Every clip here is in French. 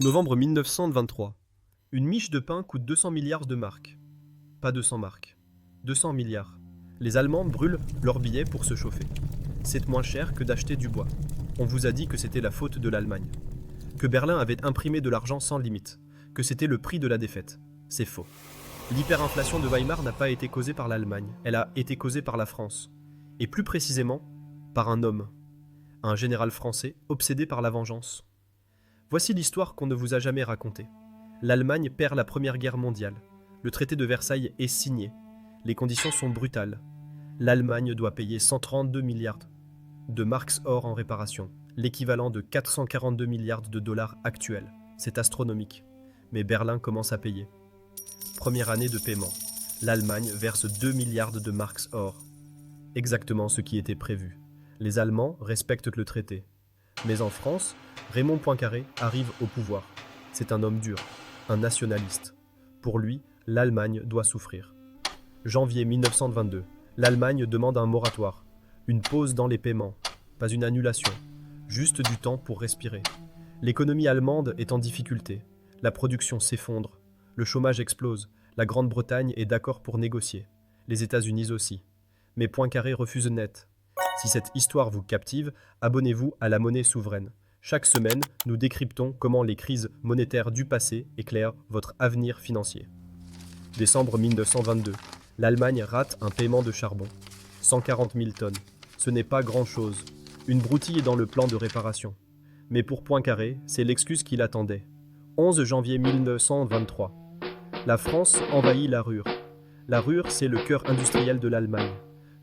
Novembre 1923. Une miche de pain coûte 200 milliards de marks. Pas 200 marks. 200 milliards. Les Allemands brûlent leurs billets pour se chauffer. C'est moins cher que d'acheter du bois. On vous a dit que c'était la faute de l'Allemagne. Que Berlin avait imprimé de l'argent sans limite. Que c'était le prix de la défaite. C'est faux. L'hyperinflation de Weimar n'a pas été causée par l'Allemagne. Elle a été causée par la France. Et plus précisément, par un homme. Un général français obsédé par la vengeance. Voici l'histoire qu'on ne vous a jamais racontée. L'Allemagne perd la Première Guerre mondiale. Le traité de Versailles est signé. Les conditions sont brutales. L'Allemagne doit payer 132 milliards de marks or en réparation, l'équivalent de 442 milliards de dollars actuels. C'est astronomique. Mais Berlin commence à payer. Première année de paiement. L'Allemagne verse 2 milliards de marks or. Exactement ce qui était prévu. Les Allemands respectent le traité. Mais en France, Raymond Poincaré arrive au pouvoir. C'est un homme dur, un nationaliste. Pour lui, l'Allemagne doit souffrir. Janvier 1922, l'Allemagne demande un moratoire, une pause dans les paiements, pas une annulation, juste du temps pour respirer. L'économie allemande est en difficulté, la production s'effondre, le chômage explose, la Grande-Bretagne est d'accord pour négocier, les États-Unis aussi. Mais Poincaré refuse net. Si cette histoire vous captive, abonnez-vous à La Monnaie Souveraine. Chaque semaine, nous décryptons comment les crises monétaires du passé éclairent votre avenir financier. Décembre 1922. L'Allemagne rate un paiement de charbon. 140 000 tonnes. Ce n'est pas grand-chose. Une broutille dans le plan de réparation. Mais pour Poincaré, c'est l'excuse qu'il attendait. 11 janvier 1923. La France envahit la Ruhr. La Ruhr, c'est le cœur industriel de l'Allemagne.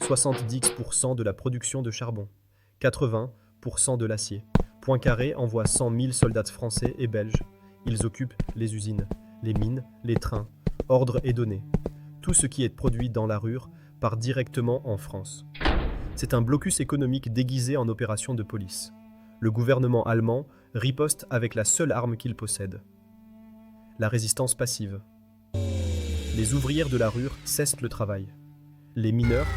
70% de la production de charbon. 80% de l'acier. Poincaré envoie 100 000 soldats français et belges. Ils occupent les usines, les mines, les trains. Ordre est donné. Tout ce qui est produit dans la Ruhr part directement en France. C'est un blocus économique déguisé en opération de police. Le gouvernement allemand riposte avec la seule arme qu'il possède. La résistance passive. Les ouvrières de la Ruhr cessent le travail. Les mineurs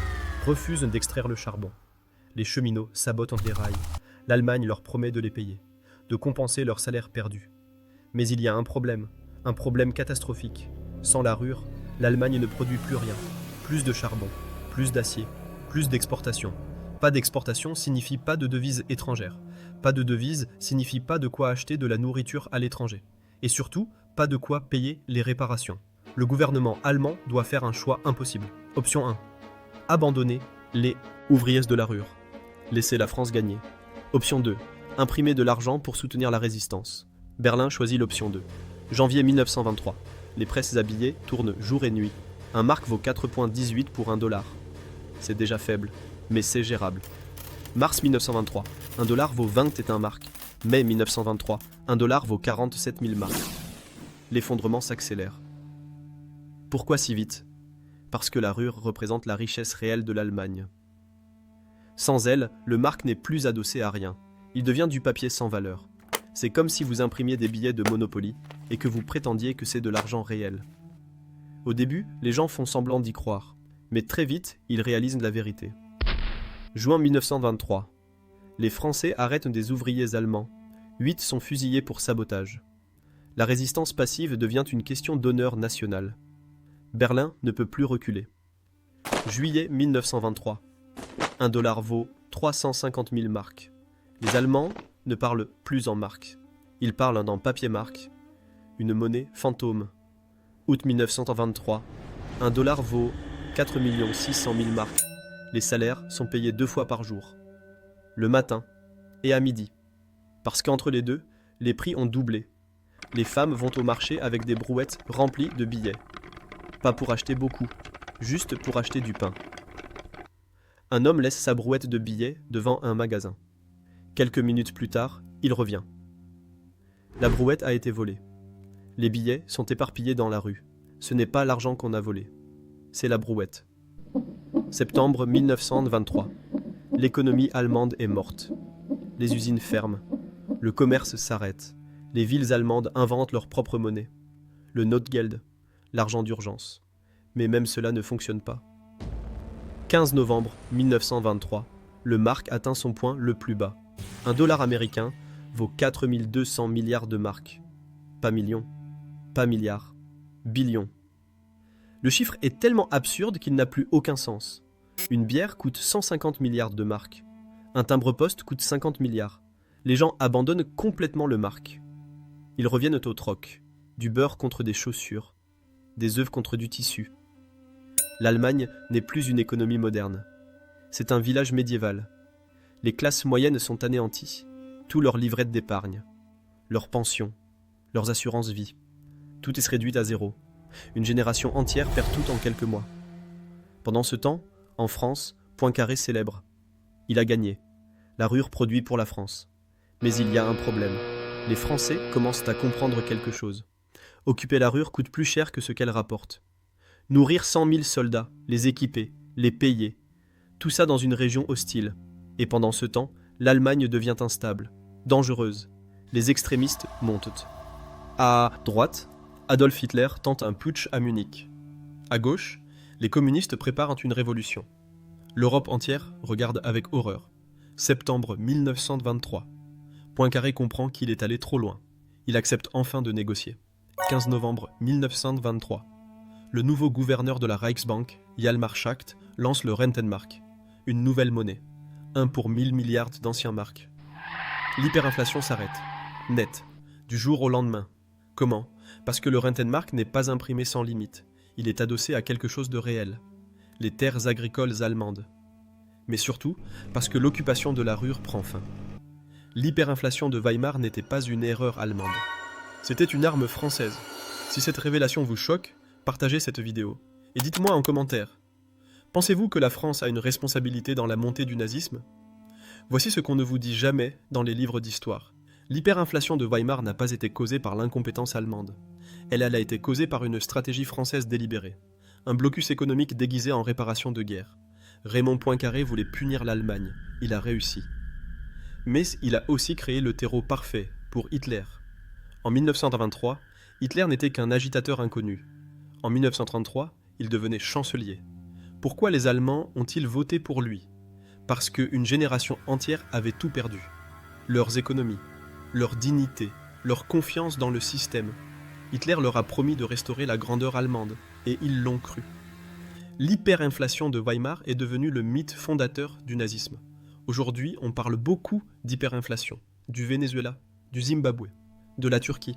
refusent d'extraire le charbon. Les cheminots sabotent les rails. L'Allemagne leur promet de les payer, de compenser leur salaire perdu. Mais il y a un problème catastrophique. Sans la Ruhr, l'Allemagne ne produit plus rien. Plus de charbon, plus d'acier, plus d'exportation. Pas d'exportation signifie pas de devises étrangères. Pas de devise signifie pas de quoi acheter de la nourriture à l'étranger. Et surtout, pas de quoi payer les réparations. Le gouvernement allemand doit faire un choix impossible. Option 1. Abandonner les ouvriers de la Ruhr. Laisser la France gagner. Option 2. Imprimer de l'argent pour soutenir la résistance. Berlin choisit l'option 2. Janvier 1923. Les presses à billets tournent jour et nuit. Un mark vaut 4,18 pour $1. C'est déjà faible, mais c'est gérable. Mars 1923. $1 vaut 21 marks. Mai 1923. $1 vaut 47 000 marks. L'effondrement s'accélère. Pourquoi si vite ? Parce que la Ruhr représente la richesse réelle de l'Allemagne. Sans elle, le mark n'est plus adossé à rien. Il devient du papier sans valeur. C'est comme si vous imprimiez des billets de Monopoly et que vous prétendiez que c'est de l'argent réel. Au début, les gens font semblant d'y croire, mais très vite, ils réalisent la vérité. Juin 1923. Les Français arrêtent des ouvriers allemands. 8 sont fusillés pour sabotage. La résistance passive devient une question d'honneur national. Berlin ne peut plus reculer. Juillet 1923. $1 vaut 350 000 marks. Les Allemands ne parlent plus en marques. Ils parlent en papier-marque, une monnaie fantôme. Août 1923. $1 vaut 4 600 000 marks. Les salaires sont payés 2 fois par jour. Le matin et à midi. Parce qu'entre les deux, les prix ont doublé. Les femmes vont au marché avec des brouettes remplies de billets. Pas pour acheter beaucoup, juste pour acheter du pain. Un homme laisse sa brouette de billets devant un magasin. Quelques minutes plus tard, il revient. La brouette a été volée. Les billets sont éparpillés dans la rue. Ce n'est pas l'argent qu'on a volé. C'est la brouette. Septembre 1923. L'économie allemande est morte. Les usines ferment. Le commerce s'arrête. Les villes allemandes inventent leur propre monnaie. Le Notgeld, l'argent d'urgence. Mais même cela ne fonctionne pas. 15 novembre 1923, le mark atteint son point le plus bas. $1 américain vaut 4 200 milliards de marks. Pas millions, pas milliards, billions. Le chiffre est tellement absurde qu'il n'a plus aucun sens. Une bière coûte 150 milliards de marks. Un timbre-poste coûte 50 milliards. Les gens abandonnent complètement le marque. Ils reviennent au troc. Du beurre contre des chaussures. Des œufs contre du tissu. L'Allemagne n'est plus une économie moderne. C'est un village médiéval. Les classes moyennes sont anéanties. Tous leurs livrets d'épargne. Leurs pensions. Leurs assurances vie. Tout est réduit à zéro. Une génération entière perd tout en quelques mois. Pendant ce temps, en France, Poincaré célèbre. Il a gagné. La Ruhr produit pour la France. Mais il y a un problème. Les Français commencent à comprendre quelque chose. Occuper la Ruhr coûte plus cher que ce qu'elle rapporte. Nourrir 100 000 soldats, les équiper, les payer. Tout ça dans une région hostile. Et pendant ce temps, l'Allemagne devient instable, dangereuse. Les extrémistes montent. À droite, Adolf Hitler tente un putsch à Munich. À gauche, les communistes préparent une révolution. L'Europe entière regarde avec horreur. Septembre 1923. Poincaré comprend qu'il est allé trop loin. Il accepte enfin de négocier. 15 novembre 1923. Le nouveau gouverneur de la Reichsbank, Hjalmar Schacht, lance le Rentenmark, une nouvelle monnaie. 1 pour 1000 milliards d'anciens marks. L'hyperinflation s'arrête. Net. Du jour au lendemain. Comment ? Parce que le Rentenmark n'est pas imprimé sans limite. Il est adossé à quelque chose de réel. Les terres agricoles allemandes. Mais surtout, parce que l'occupation de la Ruhr prend fin. L'hyperinflation de Weimar n'était pas une erreur allemande. C'était une arme française. Si cette révélation vous choque, partagez cette vidéo. Et dites-moi en commentaire. Pensez-vous que la France a une responsabilité dans la montée du nazisme ? Voici ce qu'on ne vous dit jamais dans les livres d'histoire. L'hyperinflation de Weimar n'a pas été causée par l'incompétence allemande. Elle a été causée par une stratégie française délibérée. Un blocus économique déguisé en réparation de guerre. Raymond Poincaré voulait punir l'Allemagne. Il a réussi. Mais il a aussi créé le terreau parfait pour Hitler. En 1923, Hitler n'était qu'un agitateur inconnu. En 1933, il devenait chancelier. Pourquoi les Allemands ont-ils voté pour lui ? Parce qu'une génération entière avait tout perdu. Leurs économies, leur dignité, leur confiance dans le système. Hitler leur a promis de restaurer la grandeur allemande, et ils l'ont cru. L'hyperinflation de Weimar est devenue le mythe fondateur du nazisme. Aujourd'hui, on parle beaucoup d'hyperinflation, du Venezuela, du Zimbabwe, de la Turquie.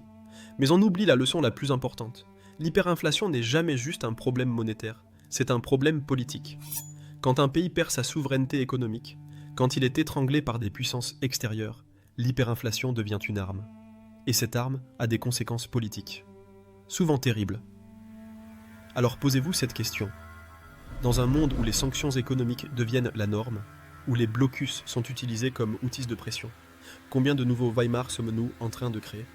Mais on oublie la leçon la plus importante. L'hyperinflation n'est jamais juste un problème monétaire, c'est un problème politique. Quand un pays perd sa souveraineté économique, quand il est étranglé par des puissances extérieures, l'hyperinflation devient une arme. Et cette arme a des conséquences politiques, souvent terribles. Alors posez-vous cette question. Dans un monde où les sanctions économiques deviennent la norme, où les blocus sont utilisés comme outils de pression, combien de nouveaux Weimar sommes-nous en train de créer ?